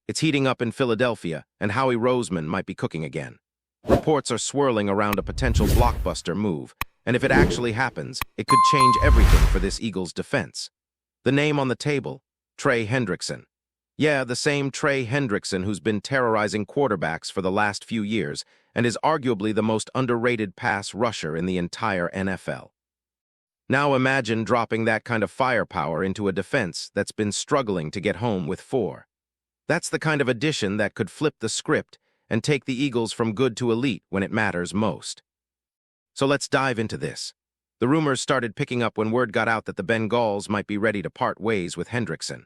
It's heating up in Philadelphia, and Howie Roseman might be cooking again. Reports are swirling around a potential blockbuster move, and if it actually happens, it could change everything for this Eagles defense. The name on the table, Trey Hendrickson. Yeah, the same Trey Hendrickson who's been terrorizing quarterbacks for the last few years and is arguably the most underrated pass rusher in the entire NFL. Now imagine dropping that kind of firepower into a defense that's been struggling to get home with 4. That's the kind of addition that could flip the script and take the Eagles from good to elite when it matters most. So let's dive into this. The rumors started picking up when word got out that the Bengals might be ready to part ways with Hendrickson.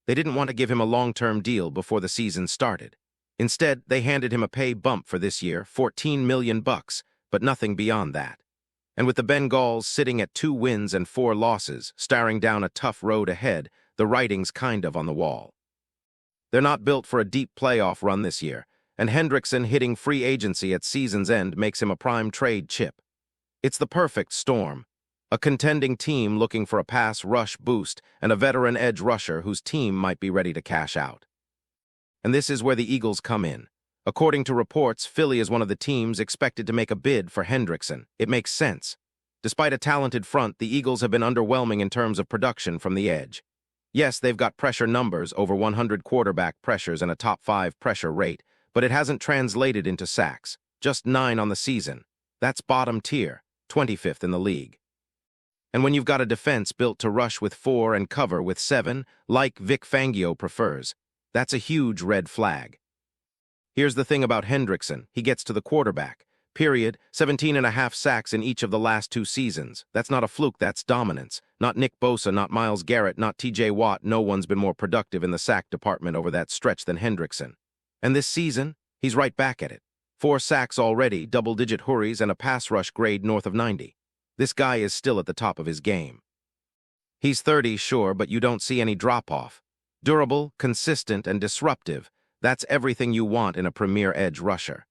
They didn't want to give him a long-term deal before the season started. Instead, they handed him a pay bump for this year, $14 million, but nothing beyond that. And with the Bengals sitting at 2 wins and 4 losses, staring down a tough road ahead, the writing's kind of on the wall. They're not built for a deep playoff run this year, and Hendrickson hitting free agency at season's end makes him a prime trade chip. It's the perfect storm. A contending team looking for a pass rush boost and a veteran edge rusher whose team might be ready to cash out. And this is where the Eagles come in. According to reports, Philly is one of the teams expected to make a bid for Hendrickson. It makes sense. Despite a talented front, the Eagles have been underwhelming in terms of production from the edge. Yes, they've got pressure numbers, over 100 quarterback pressures and a top 5 pressure rate, but it hasn't translated into sacks. Just 9 on the season. That's bottom tier, 25th in the league. And when you've got a defense built to rush with 4 and cover with 7, like Vic Fangio prefers, that's a huge red flag. Here's the thing about Hendrickson. He gets to the quarterback. Period. 17.5 sacks in each of the last 2 seasons. That's not a fluke, that's dominance. Not Nick Bosa, not Myles Garrett, not TJ Watt. No one's been more productive in the sack department over that stretch than Hendrickson. And this season, he's right back at it. 4 sacks already, double-digit hurries, and a pass rush grade north of 90. This guy is still at the top of his game. He's 30, sure, but you don't see any drop-off. Durable, consistent, and disruptive. That's everything you want in a premier edge rusher.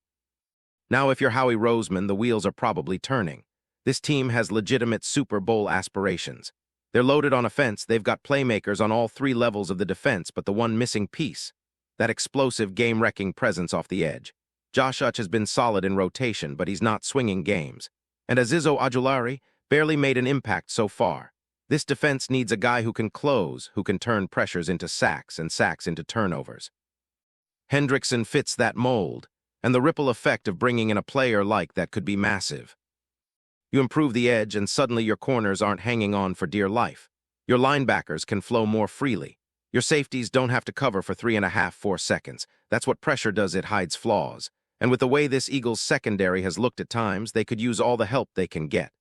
Now, if you're Howie Roseman, the wheels are probably turning. This team has legitimate Super Bowl aspirations. They're loaded on offense, they've got playmakers on all 3 levels of the defense, but the one missing piece, that explosive game-wrecking presence off the edge. Josh Uch has been solid in rotation, but he's not swinging games. And Azizo Ojulari barely made an impact so far. This defense needs a guy who can close, who can turn pressures into sacks and sacks into turnovers. Hendrickson fits that mold, and the ripple effect of bringing in a player like that could be massive. You improve the edge, and suddenly your corners aren't hanging on for dear life. Your linebackers can flow more freely. Your safeties don't have to cover for 3.5–4 seconds. That's what pressure does, it hides flaws. And with the way this Eagles secondary has looked at times, they could use all the help they can get.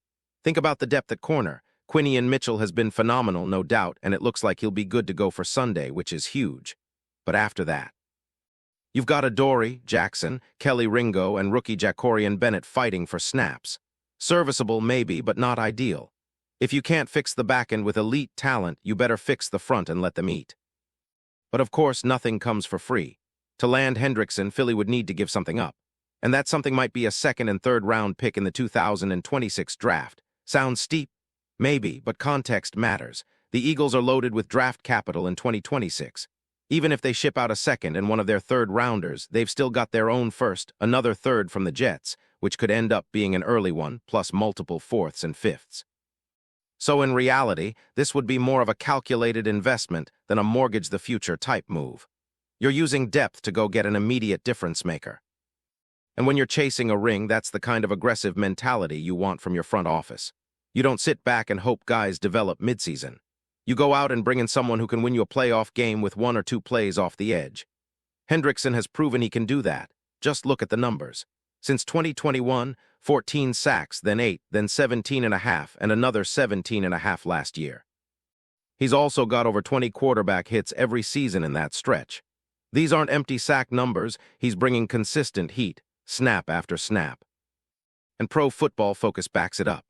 Think about the depth at corner. Quinion Mitchell has been phenomenal, no doubt, and it looks like he'll be good to go for Sunday, which is huge. But after that, you've got Adoree, Jackson, Kelly Ringo, and rookie Jacorian Bennett fighting for snaps. Serviceable, maybe, but not ideal. If you can't fix the back end with elite talent, you better fix the front and let them eat. But of course, nothing comes for free. To land Hendrickson, Philly would need to give something up. And that something might be a 2nd and 3rd round pick in the 2026 draft. Sounds steep? Maybe, but context matters. The Eagles are loaded with draft capital in 2026. Even if they ship out a 2nd and one of their 3rd rounders, they've still got their own 1st, another 3rd from the Jets, which could end up being an early one, plus multiple 4ths and 5ths. So in reality, this would be more of a calculated investment than a mortgage the future type move. You're using depth to go get an immediate difference maker. And when you're chasing a ring, that's the kind of aggressive mentality you want from your front office. You don't sit back and hope guys develop midseason. You go out and bring in someone who can win you a playoff game with 1 or 2 plays off the edge. Hendrickson has proven he can do that. Just look at the numbers. Since 2021, 14 sacks, then 8, then 17.5, and another 17.5 last year. He's also got over 20 quarterback hits every season in that stretch. These aren't empty sack numbers, he's bringing consistent heat, snap after snap. And Pro Football Focus backs it up.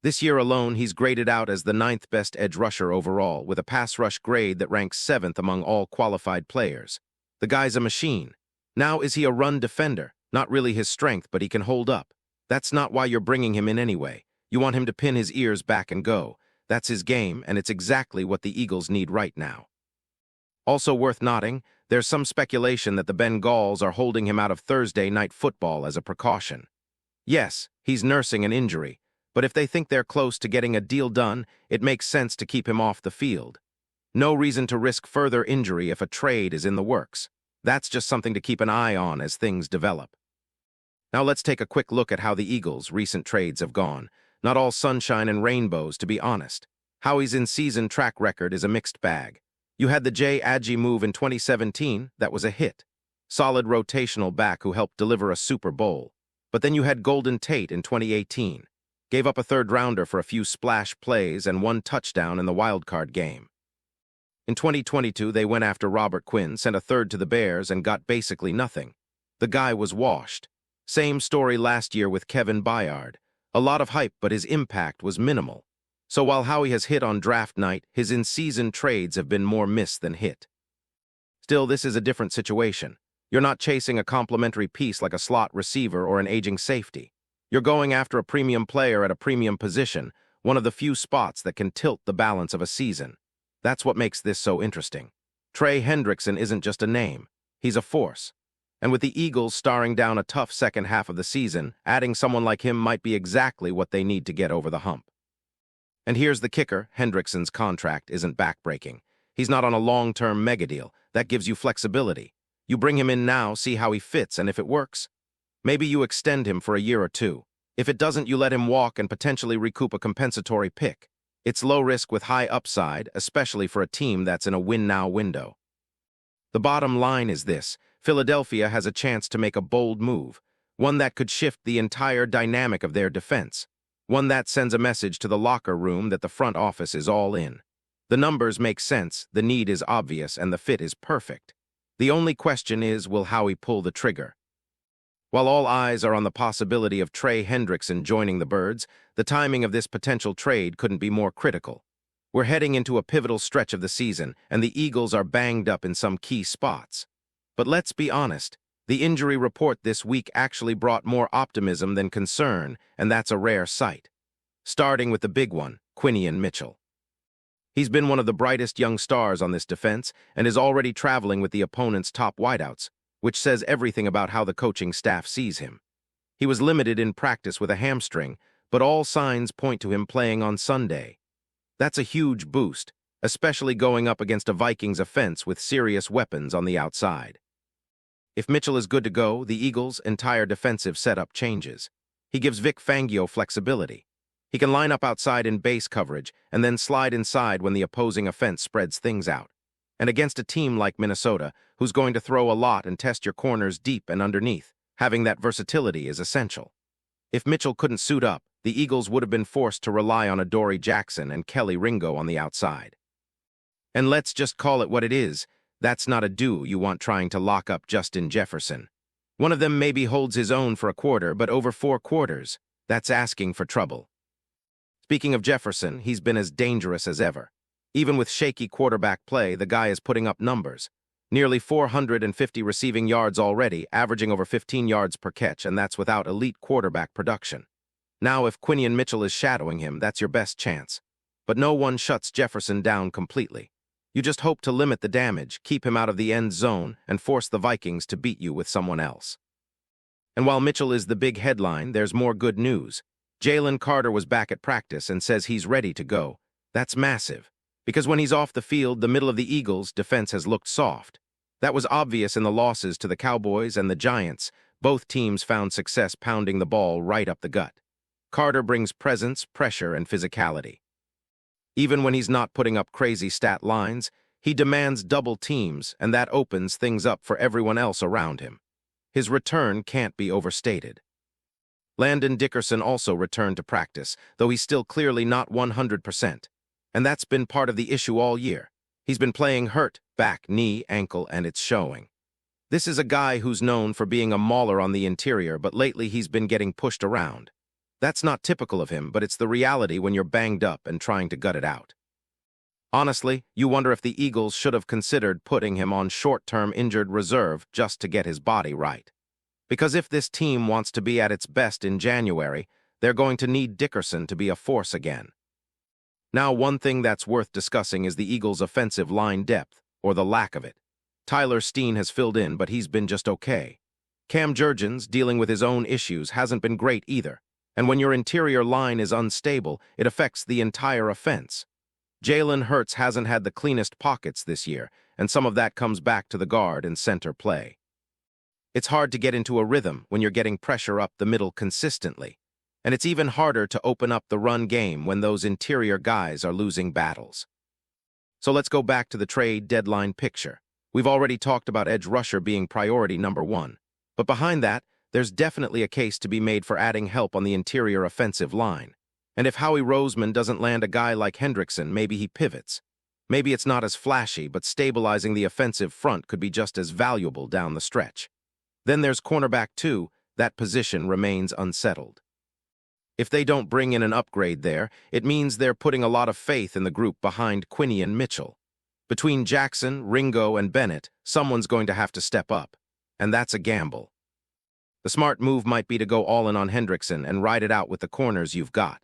This year alone, he's graded out as the 9th best edge rusher overall, with a pass rush grade that ranks 7th among all qualified players. The guy's a machine. Now, is he a run defender? Not really his strength, but he can hold up. That's not why you're bringing him in anyway. You want him to pin his ears back and go. That's his game, and it's exactly what the Eagles need right now. Also worth noting, there's some speculation that the Bengals are holding him out of Thursday night football as a precaution. Yes, he's nursing an injury, but if they think they're close to getting a deal done, it makes sense to keep him off the field. No reason to risk further injury if a trade is in the works. That's just something to keep an eye on as things develop. Now let's take a quick look at how the Eagles' recent trades have gone. Not all sunshine and rainbows, to be honest. Howie's in-season track record is a mixed bag. You had the Jay Agee move in 2017, that was a hit. Solid rotational back who helped deliver a Super Bowl. But then you had Golden Tate in 2018. Gave up a third-rounder for a few splash plays and one touchdown in the wildcard game. In 2022, they went after Robert Quinn, sent a third to the Bears, and got basically nothing. The guy was washed. Same story last year with Kevin Byard. A lot of hype, but his impact was minimal. So while Howie has hit on draft night, his in-season trades have been more miss than hit. Still, this is a different situation. You're not chasing a complimentary piece like a slot receiver or an aging safety. You're going after a premium player at a premium position, one of the few spots that can tilt the balance of a season. That's what makes this so interesting. Trey Hendrickson isn't just a name. He's a force. And with the Eagles staring down a tough second half of the season, adding someone like him might be exactly what they need to get over the hump. And here's the kicker, Hendrickson's contract isn't backbreaking. He's not on a long-term mega deal. That gives you flexibility. You bring him in now, see how he fits, and if it works, maybe you extend him for a year or two. If it doesn't, you let him walk and potentially recoup a compensatory pick. It's low risk with high upside, especially for a team that's in a win-now window. The bottom line is this: Philadelphia has a chance to make a bold move, one that could shift the entire dynamic of their defense, one that sends a message to the locker room that the front office is all in. The numbers make sense, the need is obvious, and the fit is perfect. The only question is, will Howie pull the trigger? While all eyes are on the possibility of Trey Hendrickson joining the Birds, the timing of this potential trade couldn't be more critical. We're heading into a pivotal stretch of the season, and the Eagles are banged up in some key spots. But let's be honest, the injury report this week actually brought more optimism than concern, and that's a rare sight. Starting with the big one, Quinion Mitchell. He's been one of the brightest young stars on this defense and is already traveling with the opponent's top wideouts, which says everything about how the coaching staff sees him. He was limited in practice with a hamstring, but all signs point to him playing on Sunday. That's a huge boost, especially going up against a Vikings offense with serious weapons on the outside. If Mitchell is good to go, the Eagles' entire defensive setup changes. He gives Vic Fangio flexibility. He can line up outside in base coverage and then slide inside when the opposing offense spreads things out. And against a team like Minnesota, who's going to throw a lot and test your corners deep and underneath, having that versatility is essential. If Mitchell couldn't suit up, the Eagles would have been forced to rely on Adoree Jackson and Kelly Ringo on the outside. And let's just call it what it is. That's not a duo you want trying to lock up Justin Jefferson. One of them maybe holds his own for a quarter, but over 4 quarters, that's asking for trouble. Speaking of Jefferson, he's been as dangerous as ever. Even with shaky quarterback play, the guy is putting up numbers. Nearly 450 receiving yards already, averaging over 15 yards per catch, and that's without elite quarterback production. Now, if Quinion Mitchell is shadowing him, that's your best chance. But no one shuts Jefferson down completely. You just hope to limit the damage, keep him out of the end zone, and force the Vikings to beat you with someone else. And while Mitchell is the big headline, there's more good news. Jalen Carter was back at practice and says he's ready to go. That's massive. Because when he's off the field, the middle of the Eagles' defense has looked soft. That was obvious in the losses to the Cowboys and the Giants. Both teams found success pounding the ball right up the gut. Carter brings presence, pressure, and physicality. Even when he's not putting up crazy stat lines, he demands double teams, and that opens things up for everyone else around him. His return can't be overstated. Landon Dickerson also returned to practice, though he's still clearly not 100%. And that's been part of the issue all year. He's been playing hurt, back, knee, ankle, and it's showing. This is a guy who's known for being a mauler on the interior, but lately he's been getting pushed around. That's not typical of him, but it's the reality when you're banged up and trying to gut it out. Honestly, you wonder if the Eagles should have considered putting him on short-term injured reserve just to get his body right. Because if this team wants to be at its best in January, they're going to need Dickerson to be a force again. Now, one thing that's worth discussing is the Eagles' offensive line depth. or the lack of it. Tyler Steen has filled in, but he's been just okay. Cam Jurgens, dealing with his own issues, hasn't been great either. And when your interior line is unstable, it affects the entire offense. Jalen Hurts hasn't had the cleanest pockets this year, and some of that comes back to the guard and center play. It's hard to get into a rhythm when you're getting pressure up the middle consistently, and it's even harder to open up the run game when those interior guys are losing battles. So let's go back to the trade deadline picture. We've already talked about edge rusher being priority number one, but behind that, there's definitely a case to be made for adding help on the interior offensive line. And if Howie Roseman doesn't land a guy like Hendrickson, maybe he pivots. Maybe it's not as flashy, but stabilizing the offensive front could be just as valuable down the stretch. Then there's cornerback too. That position remains unsettled. If they don't bring in an upgrade there, it means they're putting a lot of faith in the group behind Quinion Mitchell. Between Jackson, Ringo, and Bennett, someone's going to have to step up. And that's a gamble. The smart move might be to go all in on Hendrickson and ride it out with the corners you've got.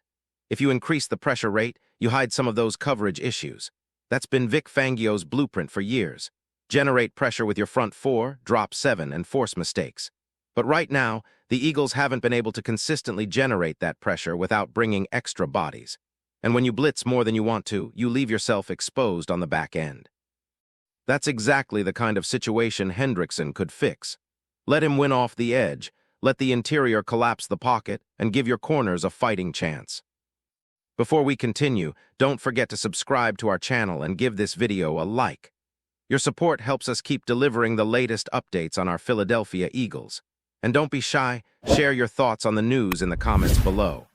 If you increase the pressure rate, you hide some of those coverage issues. That's been Vic Fangio's blueprint for years. Generate pressure with your front four, drop seven, and force mistakes. But right now, the Eagles haven't been able to consistently generate that pressure without bringing extra bodies. And when you blitz more than you want to, you leave yourself exposed on the back end. That's exactly the kind of situation Hendrickson could fix. Let him win off the edge, let the interior collapse the pocket, and give your corners a fighting chance. Before we continue, don't forget to subscribe to our channel and give this video a like. Your support helps us keep delivering the latest updates on our Philadelphia Eagles. And don't be shy, share your thoughts on the news in the comments below.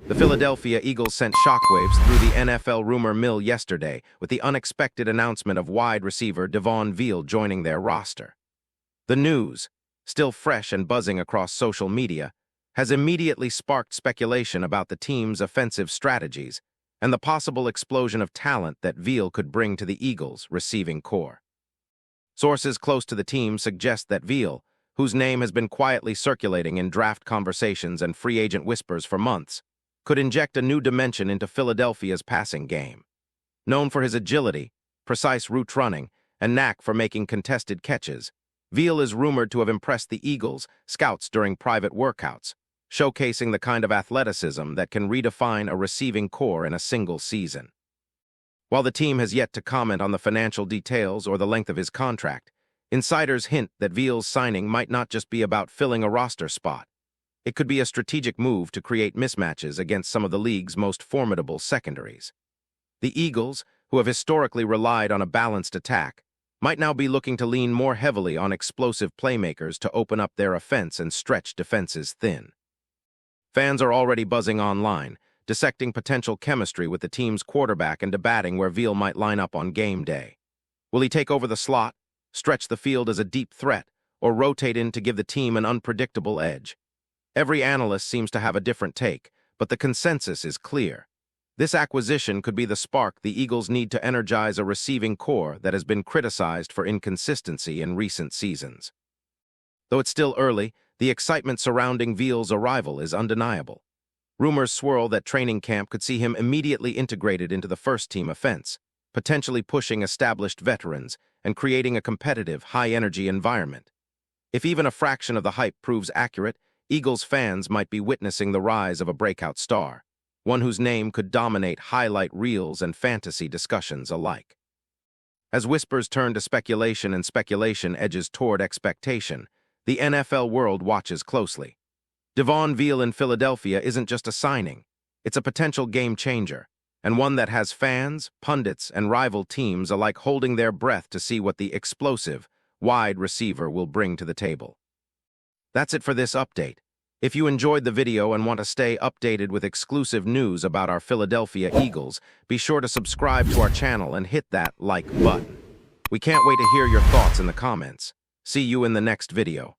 The Philadelphia Eagles sent shockwaves through the NFL rumor mill yesterday with the unexpected announcement of wide receiver Devaughn Vele joining their roster. The news, still fresh and buzzing across social media, has immediately sparked speculation about the team's offensive strategies and the possible explosion of talent that Vele could bring to the Eagles' receiving core. Sources close to the team suggest that Vele, whose name has been quietly circulating in draft conversations and free agent whispers for months, could inject a new dimension into Philadelphia's passing game. Known for his agility, precise route running, and knack for making contested catches, Vele is rumored to have impressed the Eagles' scouts during private workouts, showcasing the kind of athleticism that can redefine a receiving core in a single season. While the team has yet to comment on the financial details or the length of his contract, insiders hint that Vele's signing might not just be about filling a roster spot. It could be a strategic move to create mismatches against some of the league's most formidable secondaries. The Eagles, who have historically relied on a balanced attack, might now be looking to lean more heavily on explosive playmakers to open up their offense and stretch defenses thin. Fans are already buzzing online, dissecting potential chemistry with the team's quarterback and debating where Vele might line up on game day. Will he take over the slot, stretch the field as a deep threat, or rotate in to give the team an unpredictable edge? Every analyst seems to have a different take, but the consensus is clear. This acquisition could be the spark the Eagles need to energize a receiving core that has been criticized for inconsistency in recent seasons. Though it's still early, the excitement surrounding Vele's arrival is undeniable. Rumors swirl that training camp could see him immediately integrated into the first-team offense, potentially pushing established veterans and creating a competitive, high-energy environment. If even a fraction of the hype proves accurate, Eagles fans might be witnessing the rise of a breakout star, one whose name could dominate highlight reels and fantasy discussions alike. As whispers turn to speculation and speculation edges toward expectation, the NFL world watches closely. Devaughn Vele in Philadelphia isn't just a signing, it's a potential game changer, and one that has fans, pundits, and rival teams alike holding their breath to see what the explosive, wide receiver will bring to the table. That's it for this update. If you enjoyed the video and want to stay updated with exclusive news about our Philadelphia Eagles, be sure to subscribe to our channel and hit that like button. We can't wait to hear your thoughts in the comments. See you in the next video.